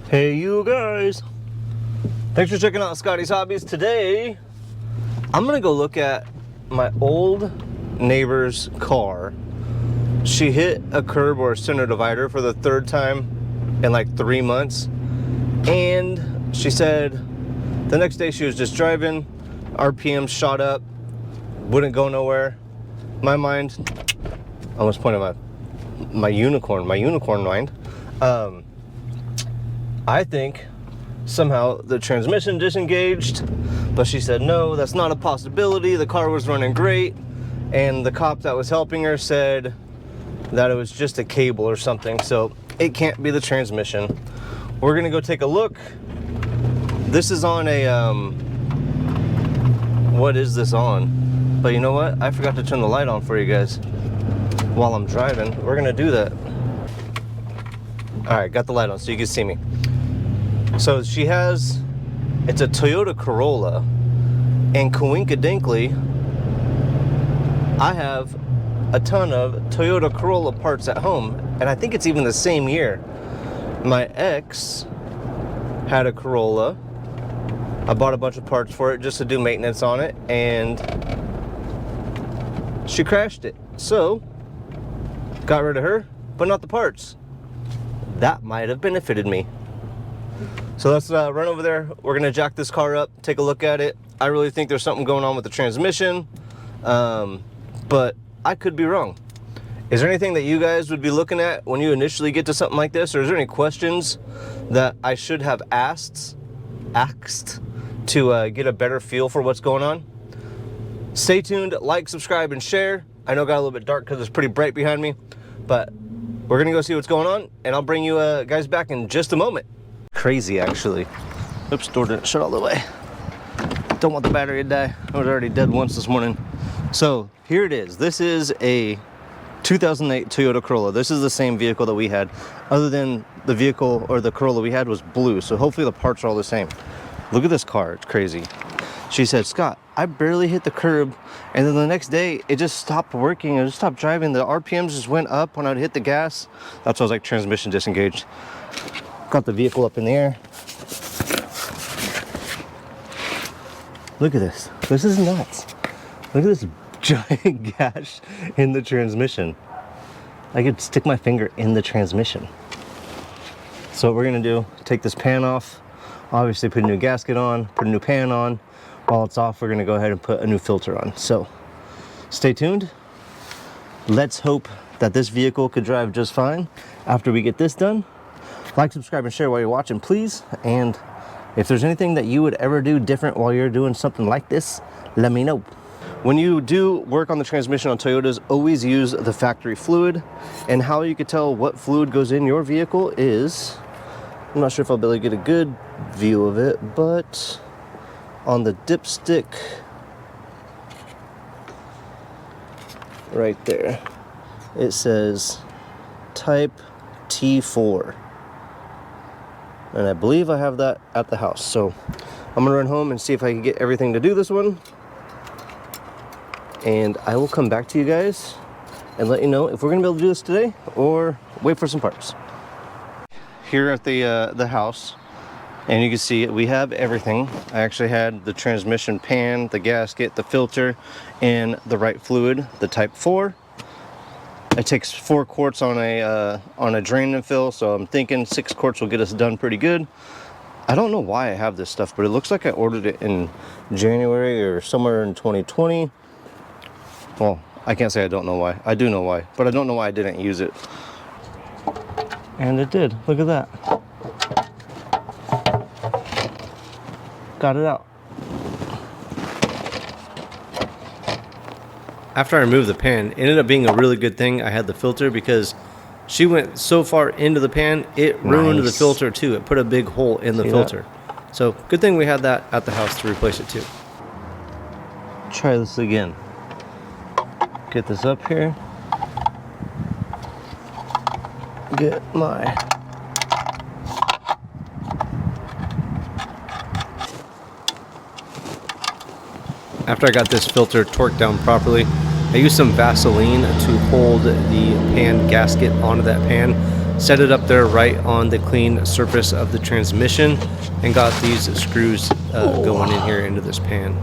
Hey you guys, thanks for checking out Scotties Hobbies. Today I'm gonna go look at my old neighbor's car. She hit a curb or a center divider for the third time in like 3 months, and she said the next day she was just driving, RPM shot up, wouldn't go nowhere. My mind, I almost pointed my unicorn mind. I think somehow the transmission disengaged, but she said no, that's not a possibility. The car was running great, and the cop that was helping her said that it was just a cable or something, so it can't be the transmission. We're gonna go take a look. This is on a what is this on? But you know what, I forgot to turn the light on for you guys while I'm driving. We're gonna do that. All right, got the light on so you can see me. So she has, it's a Toyota Corolla, and coinkadinkly, I have a ton of Toyota Corolla parts at home, and I think it's even the same year. My ex had a Corolla. I bought a bunch of parts for it just to do maintenance on it, and she crashed it. So, got rid of her, but not the parts. That might have benefited me. So let's run over there. We're gonna jack this car up, take a look at it. I really think there's something going on with the transmission, but I could be wrong. Is there anything that you guys would be looking at when you initially get to something like this? Or is there any questions that I should have asked to get a better feel for what's going on? Stay tuned, like, subscribe, and share. I know it got a little bit dark because it's pretty bright behind me, but we're gonna go see what's going on, and I'll bring you guys back in just a moment. Crazy, actually. Oops, door didn't shut all the way. Don't want the battery to die. I was already dead once this morning. So here it is. This is a 2008 Toyota Corolla. This is the same vehicle that we had, other than the vehicle or the Corolla we had was blue. So hopefully the parts are all the same. Look at this car, it's crazy. She said, Scott, I barely hit the curb, and then the next day it just stopped working. It just stopped driving. The RPMs just went up when I'd hit the gas. That's why I was like, transmission disengaged. Got the vehicle up in the air. Look at this. This is nuts. Look at this giant gash in the transmission. I could stick my finger in the transmission. So what we're gonna do, take this pan off, obviously put a new gasket on, put a new pan on. While it's off, we're gonna go ahead and put a new filter on. So stay tuned. Let's hope that this vehicle could drive just fine after we get this done. Like, subscribe, and share while you're watching, please. And if there's anything that you would ever do different while you're doing something like this, let me know. When you do work on the transmission on Toyotas, always use the factory fluid. And how you could tell what fluid goes in your vehicle is, I'm not sure if I'll be able to get a good view of it, but on the dipstick right there, it says type T4. And I believe I have that at the house. So I'm gonna run home and see if I can get everything to do this one. And I will come back to you guys and let you know if we're gonna be able to do this today or wait for some parts. Here at the house, and you can see we have everything. I actually had the transmission pan, the gasket, the filter, and the right fluid, the type 4. It takes 4 quarts on a drain and fill, so I'm thinking 6 quarts will get us done pretty good. I don't know why I have this stuff, but it looks like I ordered it in January or somewhere in 2020. Well, I can't say I don't know why. I do know why, but I don't know why I didn't use it. And it did. Look at that. Got it out. After I removed the pan, it ended up being a really good thing I had the filter, because she went so far into the pan, it ruined the filter too. It put a big hole in the filter. So good thing we had that at the house to replace it too. Try this again. Get this up here. Get my After I got this filter torqued down properly, I used some Vaseline to hold the pan gasket onto that pan. set it up there right on the clean surface of the transmission, and got these screws going in here into this pan.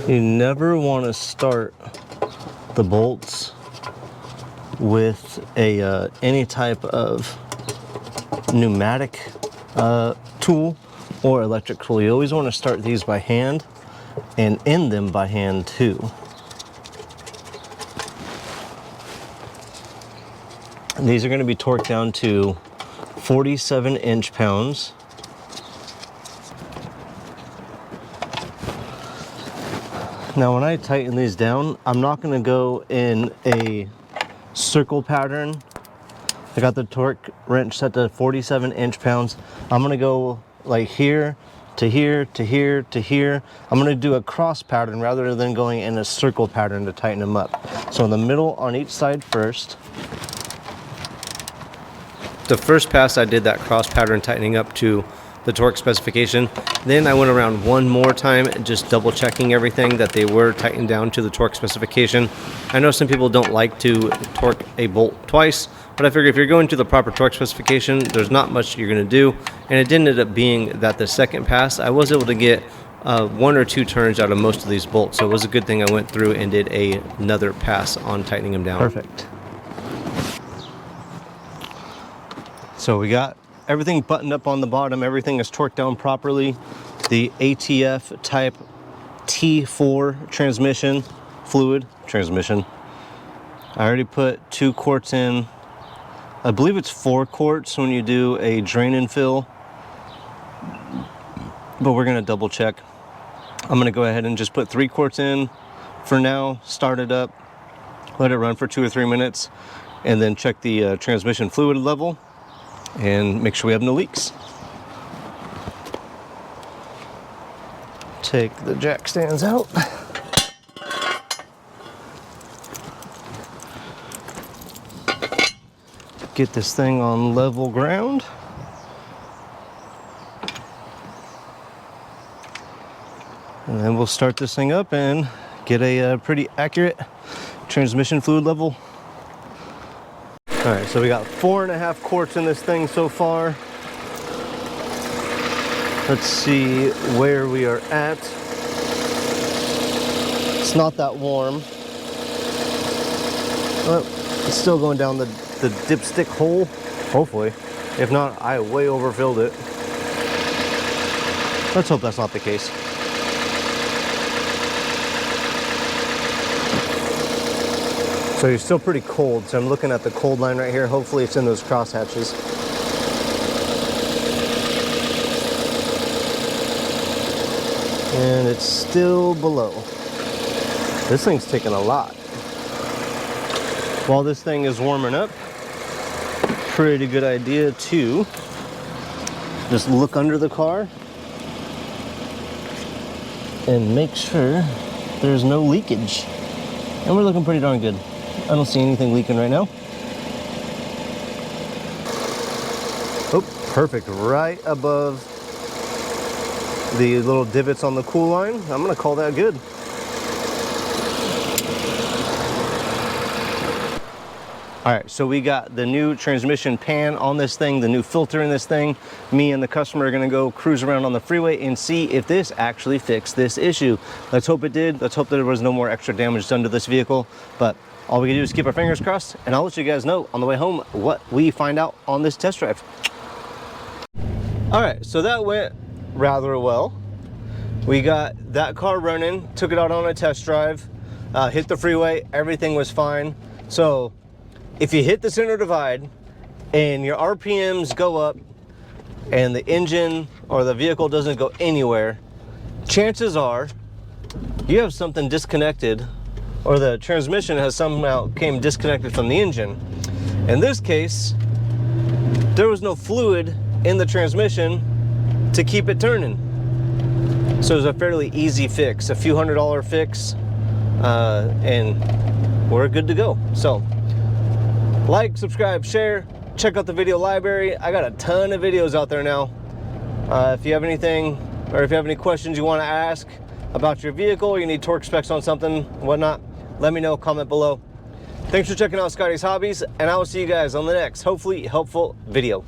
You never want to start the bolts with a any type of pneumatic tool or electric tool. You always want to start these by hand and end them by hand too. And these are going to be torqued down to 47 inch-pounds. Now when I tighten these down, I'm not going to go in a circle pattern. I got the torque wrench set to 47 inch-pounds. I'm going to go like here to here to here to here. I'm going to do a cross pattern rather than going in a circle pattern to tighten them up. So in the middle on each side first. The first pass I did that cross pattern tightening up to the torque specification. Then I went around one more time just double checking everything that they were tightened down to the torque specification. I know some people don't like to torque a bolt twice, but I figure if you're going to the proper torque specification, there's not much you're going to do. And it did end up being that the second pass, I was able to get 1 or 2 turns out of most of these bolts. So it was a good thing I went through and did another pass on tightening them down. Perfect. So we got everything buttoned up on the bottom. Everything is torqued down properly. The ATF type T4 transmission, fluid transmission. I already put 2 quarts in. I believe it's 4 quarts when you do a drain and fill, but we're gonna double check. I'm gonna go ahead and just put 3 quarts in for now, start it up, let it run for 2 or 3 minutes, and then check the transmission fluid level and make sure we have no leaks. Take the jack stands out. Get this thing on level ground. And then we'll start this thing up and get a pretty accurate transmission fluid level. All right, so we got 4.5 quarts in this thing so far. Let's see where we are at. It's not that warm. Oh, it's still going down the dipstick hole, hopefully. If not, I way overfilled it. Let's hope that's not the case. So you're still pretty cold, so I'm looking at the cold line right here. Hopefully it's in those cross hatches. And it's still below. This thing's taking a lot. While this thing is warming up, pretty good idea to just look under the car and make sure there's no leakage. And we're looking pretty darn good. I don't see anything leaking right now. Oh, perfect. Right above the little divots on the cool line. I'm gonna call that good. All right, so we got the new transmission pan on this thing, the new filter in this thing. Me and the customer are gonna go cruise around on the freeway and see if this actually fixed this issue. Let's hope it did. Let's hope that there was no more extra damage done to this vehicle. But all we can do is keep our fingers crossed, and I'll let you guys know on the way home what we find out on this test drive. All right, so that went rather well. We got that car running, took it out on a test drive, hit the freeway, everything was fine. So if you hit the center divide and your RPMs go up and the engine or the vehicle doesn't go anywhere, chances are you have something disconnected, or the transmission has somehow came disconnected from the engine. In this case, there was no fluid in the transmission to keep it turning. So it was a fairly easy fix, a few $100 fix, and we're good to go. So like, subscribe, share, check out the video library. I got a ton of videos out there now. If you have anything, or if you have any questions you want to ask about your vehicle, or you need torque specs on something, whatnot, let me know, comment below. Thanks for checking out Scotties Hobbies, and I will see you guys on the next, hopefully helpful video.